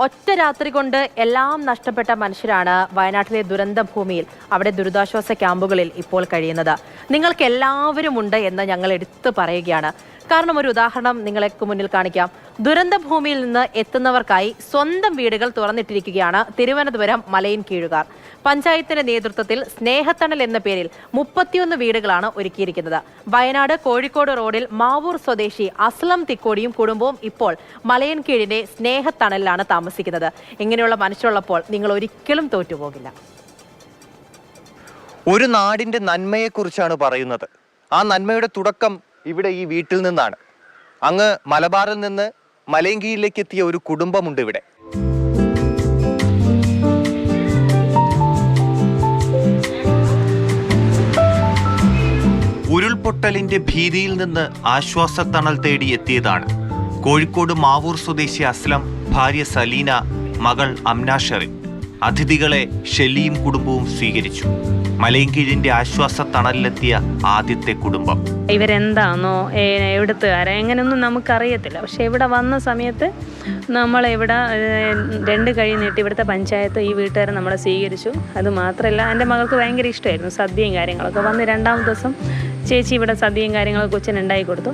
ഒറ്റ രാത്രി കൊണ്ട് എല്ലാം നഷ്ടപ്പെട്ട മനുഷ്യരാണ് വയനാട്ടിലെ ദുരന്ത ഭൂമിയിൽ അവിടെ ദുരിതാശ്വാസ ക്യാമ്പുകളിൽ ഇപ്പോൾ കഴിയുന്നത്. നിങ്ങൾക്ക് എല്ലാവരും ഉണ്ട് എന്ന് ഞങ്ങൾ എടുത്തു പറയുകയാണ്. കാരണം ഒരു ഉദാഹരണം നിങ്ങൾക്ക് മുന്നിൽ കാണിക്കാം. ദുരന്ത ഭൂമിയിൽ നിന്ന് എത്തുന്നവർക്കായി സ്വന്തം വീടുകൾ തുറന്നിട്ടിരിക്കുകയാണ് തിരുവനന്തപുരം മലയൻകീഴുകാർ. പഞ്ചായത്തിന്റെ നേതൃത്വത്തിൽ സ്നേഹത്തണൽ എന്ന പേരിൽ 31 വീടുകളാണ് ഒരുക്കിയിരിക്കുന്നത്. വയനാട് കോഴിക്കോട് റോഡിൽ മാവൂർ സ്വദേശി അസ്ലം തിക്കോടിയും കുടുംബവും ഇപ്പോൾ മലയൻകീഴിന്റെ സ്നേഹത്തണലിലാണ് താമസിക്കുന്നത്. ഇങ്ങനെയുള്ള മനുഷ്യരുള്ളപ്പോൾ നിങ്ങൾ ഒരിക്കലും തോറ്റുപോകില്ല. ഒരു നാടിന്റെ നന്മയെക്കുറിച്ചാണ് പറയുന്നത്. ആ നന്മയുടെ തുടക്കം ഇവിടെ ഈ വീട്ടിൽ നിന്നാണ്. അങ്ങ് മലബാറിൽ നിന്ന് മലയൻകീഴിലേക്ക് എത്തിയ ഒരു കുടുംബമുണ്ട് ഇവിടെ. ഉരുൾപൊട്ടലിന്റെ ഭീതിയിൽ നിന്ന് ആശ്വാസത്തണൽ തേടി എത്തിയതാണ് കോഴിക്കോട് മാവൂർ സ്വദേശി അസ്ലം, ഭാര്യ സലീന, മകൾ അംന ഷെറിൻ. അതിഥികളെ ഷെല്ലിയും കുടുംബവും സ്വീകരിച്ചു. മലയൻകീഴിന്റെ ആശ്വാസ തണലിലെത്തിയ ആദ്യത്തെ കുടുംബം. ഇവരെന്താണോ എവിടുത്തുകാരെ എങ്ങനെയൊന്നും നമുക്കറിയത്തില്ല. പക്ഷെ ഇവിടെ വന്ന സമയത്ത് നമ്മളിവിടെ 2 കൈ നീട്ടി ഇവിടുത്തെ പഞ്ചായത്ത് ഈ വീട്ടുകാരെ നമ്മളെ സ്വീകരിച്ചു. അത് മാത്രമല്ല, എൻ്റെ മകൾക്ക് ഭയങ്കര ഇഷ്ടമായിരുന്നു സദ്യയും കാര്യങ്ങളൊക്കെ. വന്ന് 2ാമത്തെ ദിവസം ചേച്ചി ഇവിടെ സദ്യയും കാര്യങ്ങളൊക്കെ കൊച്ചിന് ഉണ്ടാക്കി കൊടുത്തു.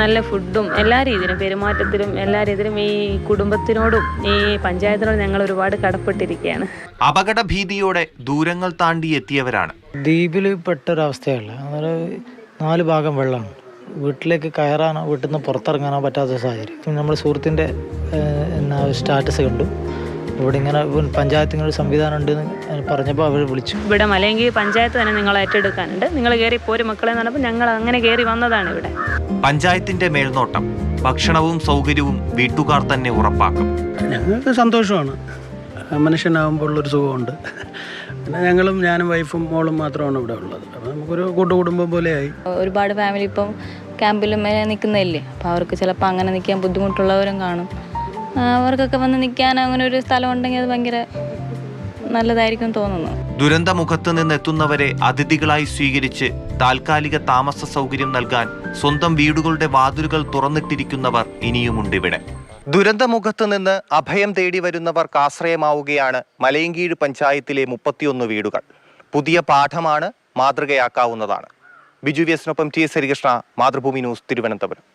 നല്ല ഫുഡും എല്ലാ രീതിയിലും പെരുമാറ്റത്തിലും എല്ലാ രീതിയിലും ഈ കുടുംബത്തിനോടും ഈ പഞ്ചായത്തിനോടും ഞങ്ങൾ ഒരുപാട് കടപ്പെട്ടിരിക്കുകയാണ്. അപകട ഭീതിയോടെ ദൂരങ്ങൾ താണ്ടി എത്തിയവരാണ്. ദ്വീപിൽ പെട്ടൊരവസ്ഥയല്ല. അതായത് 4 ഭാഗം വെള്ളമാണ്. വീട്ടിലേക്ക് കയറാനോ വീട്ടിൽ നിന്ന് പുറത്തിറങ്ങാനോ പറ്റാത്ത സാഹചര്യം. നമ്മുടെ സുഹൃത്തിൻ്റെ സ്റ്റാറ്റസ് കണ്ടു. ഇവിടെ ഇങ്ങനെ പഞ്ചായത്തിന് ഒരു സംവിധാനം ഉണ്ടെന്ന് പറഞ്ഞപ്പോൾ അവർ വിളിച്ചു. ഇവിടെ മലയൻകീഴ് പഞ്ചായത്ത് തന്നെ നിങ്ങൾ ഏറ്റെടുക്കാനുണ്ട്, നിങ്ങൾ കയറി പോരും മക്കളെ എന്ന് പറഞ്ഞപ്പോൾ ഞങ്ങൾ അങ്ങനെ കയറി വന്നതാണ്. ഇവിടെ പഞ്ചായത്തിന്റെ മേൽനോട്ടം, ഭക്ഷണവും സൗകര്യവും വീട്ടുകാർ തന്നെ ഉറപ്പാക്കും. ഞങ്ങൾക്ക് സന്തോഷമാണ്. മനുഷ്യനാകുമ്പോൾ ഉള്ളൊരു സുഖമുണ്ട്. പിന്നെ ഞാനും വൈഫും മോളും മാത്രമാണ് ഇവിടെ ഉള്ളത്. അപ്പോൾ നമുക്കൊരു കൂട്ടുകുടുംബം പോലെയായി. ഒരുപാട് ഫാമിലി ഇപ്പം ക്യാമ്പിലും നിൽക്കുന്നതല്ലേ. അപ്പോൾ അവർക്ക് ചിലപ്പോൾ അങ്ങനെ നിൽക്കാൻ ബുദ്ധിമുട്ടുള്ളവരും കാണും. അവർക്കൊക്കെ വന്ന് നിൽക്കാൻ അങ്ങനെ ഒരു സ്ഥലം ഉണ്ടെങ്കിൽ അത് ഭയങ്കര നല്ലതായിരിക്കും തോന്നുന്നു. ദുരന്തമുഖത്ത് നിന്നെത്തുന്നവരെ അതിഥികളായി സ്വീകരിച്ച് താൽക്കാലിക താമസ സൗകര്യം നൽകാൻ സ്വന്തം വീടുകളുടെ വാതിലുകൾ തുറന്നിട്ടിരിക്കുന്നവർ ഇനിയുമുണ്ട് ഇവിടെ. ദുരന്തമുഖത്ത് നിന്ന് അഭയം തേടി വരുന്നവർക്ക് ആശ്രയമാവുകയാണ് മലയൻകീഴ് പഞ്ചായത്തിലെ 31 വീടുകൾ. പുതിയ പാഠമാണ്, മാതൃകയാക്കാവുന്നതാണ്. ബിജു വിയസിനൊപ്പം TS Harikrishna, Mathrubhumi news, Thiruvananthapuram.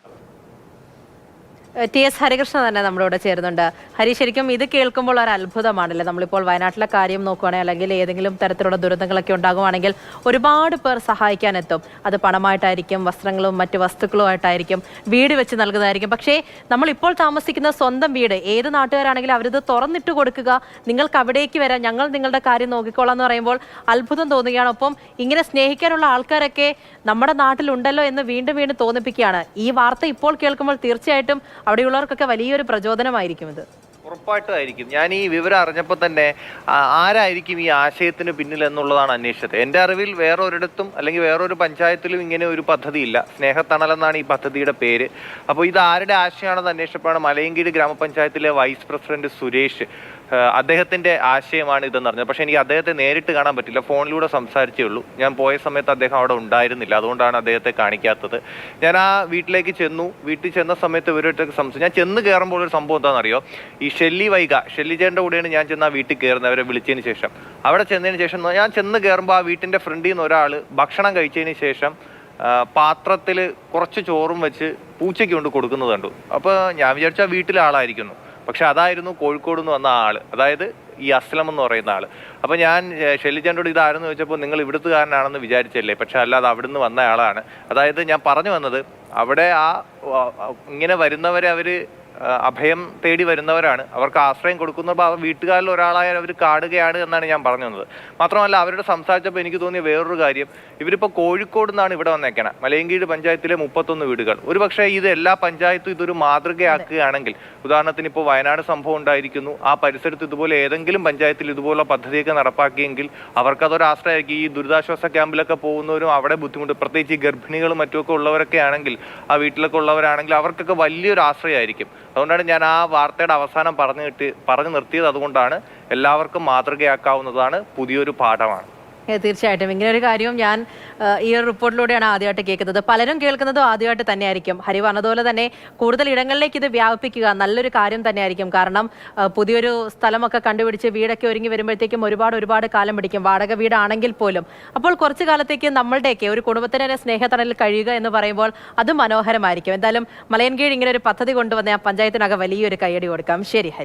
TS Harikrishna തന്നെ നമ്മളോട് ചേരുന്നുണ്ട്. ഹരി, ശരിക്കും ഇത് കേൾക്കുമ്പോൾ ഒരു അത്ഭുതമാണല്ലേ. നമ്മളിപ്പോൾ വയനാട്ടിലെ കാര്യം നോക്കുകയാണെങ്കിൽ, അല്ലെങ്കിൽ ഏതെങ്കിലും തരത്തിലുള്ള ദുരന്തങ്ങളൊക്കെ ഉണ്ടാകുവാണെങ്കിൽ ഒരുപാട് പേർ സഹായിക്കാനെത്തും. അത് പണമായിട്ടായിരിക്കും, വസ്ത്രങ്ങളും മറ്റ് വസ്തുക്കളുമായിട്ടായിരിക്കും, വീട് വെച്ച് നൽകുന്നതായിരിക്കും. പക്ഷേ നമ്മളിപ്പോൾ താമസിക്കുന്ന സ്വന്തം വീട് ഏത് നാട്ടുകാരാണെങ്കിലും അവരിത് തുറന്നിട്ട് കൊടുക്കുക, നിങ്ങൾക്ക് അവിടേക്ക് വരാം, ഞങ്ങൾ നിങ്ങളുടെ കാര്യം നോക്കിക്കോളാം എന്ന് പറയുമ്പോൾ അത്ഭുതം തോന്നുകയാണ്. ഒപ്പം ഇങ്ങനെ സ്നേഹിക്കാനുള്ള ആൾക്കാരൊക്കെ നമ്മുടെ നാട്ടിലുണ്ടല്ലോ എന്ന് വീണ്ടും വീണ്ടും തോന്നിപ്പിക്കുകയാണ്. ഈ വാർത്ത ഇപ്പോൾ കേൾക്കുമ്പോൾ തീർച്ചയായിട്ടും അവിടെയുള്ളവർക്കൊക്കെ വലിയൊരു പ്രചോദനമായിരിക്കും ഇത്. ഉറപ്പായിട്ടുമായിരിക്കും. ഞാൻ ഈ വിവരം അറിഞ്ഞപ്പോൾ തന്നെ ആരായിരിക്കും ഈ ആശയത്തിന് പിന്നിൽ എന്നുള്ളതാണ് അന്വേഷിച്ചത്. എൻ്റെ അറിവിൽ വേറൊരിടത്തും അല്ലെങ്കിൽ വേറൊരു പഞ്ചായത്തിലും ഇങ്ങനെ ഒരു പദ്ധതിയില്ല. സ്നേഹത്തണലെന്നാണ് ഈ പദ്ധതിയുടെ പേര്. അപ്പോൾ ഇത് ആരുടെ ആശയമാണെന്ന് അന്വേഷിച്ചപ്പോഴാണ് മലയൻകീഴ് ഗ്രാമപഞ്ചായത്തിലെ വൈസ് പ്രസിഡന്റ് സുരേഷ്, അദ്ദേഹത്തിൻ്റെ ആശയമാണ് ഇതെന്ന് പറഞ്ഞത്. പക്ഷേ എനിക്ക് അദ്ദേഹത്തെ നേരിട്ട് കാണാൻ പറ്റില്ല, ഫോണിലൂടെ സംസാരിച്ചേ ഉള്ളൂ. ഞാൻ പോയ സമയത്ത് അദ്ദേഹം അവിടെ ഉണ്ടായിരുന്നില്ല, അതുകൊണ്ടാണ് അദ്ദേഹത്തെ കാണിക്കാത്തത്. ഞാൻ ആ വീട്ടിലേക്ക് ചെന്നു. വീട്ടിൽ ചെന്ന സമയത്ത് ഇവരുമായിട്ടൊക്കെ സംസാരിച്ചു. ഞാൻ ചെന്ന് കയറുമ്പോൾ ഒരു സംഭവം എന്താണെന്നറിയോ, ഈ ഷെല്ലിച്ചേൻ്റെ കൂടെയാണ് ഞാൻ ചെന്ന് ആ വീട്ടിൽ കയറുന്നത്, അവരെ വിളിച്ചതിന് ശേഷം. അവിടെ ചെന്നതിന് ശേഷം ഞാൻ ചെന്ന് കയറുമ്പോൾ ആ വീട്ടിൻ്റെ ഫ്രണ്ടിൽ നിന്ന് ഒരാൾ ഭക്ഷണം കഴിച്ചതിന് ശേഷം പാത്രത്തിൽ കുറച്ച് ചോറും വെച്ച് പൂച്ചയ്ക്ക് കൊണ്ട് കൊടുക്കുന്നത് കണ്ടു. അപ്പോൾ ഞാൻ വിചാരിച്ച ആ വീട്ടിലെ ആളായിരിക്കുന്നു. പക്ഷെ അതായിരുന്നു കോഴിക്കോട് നിന്ന് വന്ന ആള്, അതായത് ഈ അസ്ലം എന്ന് പറയുന്ന ആള്. അപ്പൊ ഞാൻ ഷെല്ലിച്ചേട്ടോട് ഇതാരെന്ന് ചോദിച്ചപ്പോൾ നിങ്ങൾ ഇവിടുത്തുകാരനാണെന്ന് വിചാരിച്ചല്ലേ, പക്ഷെ അല്ലാതെ അവിടുന്ന് വന്ന ആളാണ്. അതായത് ഞാൻ പറഞ്ഞു വന്നത്, അവിടെ ഇങ്ങനെ വരുന്നവരെ അവര് അഭയം തേടി വരുന്നവരാണ്, അവർക്ക് ആശ്രയം കൊടുക്കുന്നപ്പോൾ അവർ വീട്ടുകാരിൽ ഒരാളായ അവർ കാണുകയാണ് എന്നാണ് ഞാൻ പറഞ്ഞു വന്നത്. മാത്രമല്ല അവരോട് സംസാരിച്ചപ്പോൾ എനിക്ക് തോന്നിയ വേറൊരു കാര്യം, ഇവരിപ്പോൾ കോഴിക്കോട് നിന്നാണ് ഇവിടെ വന്നേക്കണം. മലയൻകീഴ് പഞ്ചായത്തിലെ 31 വീടുകൾ. ഒരു പക്ഷേ ഇത് എല്ലാ പഞ്ചായത്തും ഇതൊരു മാതൃകയാക്കുകയാണെങ്കിൽ, ഉദാഹരണത്തിന് ഇപ്പോൾ വയനാട് സംഭവം ഉണ്ടായിരിക്കുന്നു, ആ പരിസരത്ത് ഇതുപോലെ ഏതെങ്കിലും പഞ്ചായത്തിൽ ഇതുപോലുള്ള പദ്ധതിയൊക്കെ നടപ്പാക്കിയെങ്കിൽ അവർക്കതൊരു ആശ്രയമായിരിക്കും. ഈ ദുരിതാശ്വാസ ക്യാമ്പിലൊക്കെ പോകുന്നവരും അവിടെ ബുദ്ധിമുട്ട്, പ്രത്യേകിച്ച് ഈ ഗർഭിണികളും മറ്റുമൊക്കെ ഉള്ളവരൊക്കെ ആണെങ്കിൽ, ആ വീട്ടിലൊക്കെ ഉള്ളവരാണെങ്കിൽ അവർക്കൊക്കെ വലിയൊരു ആശ്രയമായിരിക്കും. അതുകൊണ്ടാണ് ഞാൻ ആ വാർത്തയുടെ അവസാനം പറഞ്ഞു നിർത്തിയത്. അതുകൊണ്ടാണ് എല്ലാവർക്കും മാതൃകയാക്കാവുന്നതാണ്, പുതിയൊരു പാഠമാണ്. തീർച്ചയായിട്ടും ഇങ്ങനെ ഒരു കാര്യവും ഞാൻ ഈ ഒരു റിപ്പോർട്ടിലൂടെയാണ് ആദ്യമായിട്ട് കേൾക്കുന്നത്. പലരും കേൾക്കുന്നതും ആദ്യമായിട്ട് തന്നെയായിരിക്കും. ഹരി പറഞ്ഞതുപോലെ തന്നെ കൂടുതൽ ഇടങ്ങളിലേക്ക് ഇത് വ്യാപിപ്പിക്കുക നല്ലൊരു കാര്യം തന്നെയായിരിക്കും. കാരണം പുതിയൊരു സ്ഥലമൊക്കെ കണ്ടുപിടിച്ച് വീടൊക്കെ ഒരുങ്ങി വരുമ്പോഴത്തേക്കും ഒരുപാട് കാലം പിടിക്കും, വാടക വീടാണെങ്കിൽ പോലും. അപ്പോൾ കുറച്ചു കാലത്തേക്ക് നമ്മളുടെയൊക്കെ ഒരു കുടുംബത്തിൻ്റെ സ്നേഹത്തണലിൽ കഴിയുക എന്ന് പറയുമ്പോൾ അത് മനോഹരമായിരിക്കും. എന്തായാലും മലയൻകീഴ് ഇങ്ങനെ ഒരു പദ്ധതി കൊണ്ടുവന്ന ആ പഞ്ചായത്തിനകം വലിയൊരു കയ്യടി കൊടുക്കാം. ശരി ഹരി.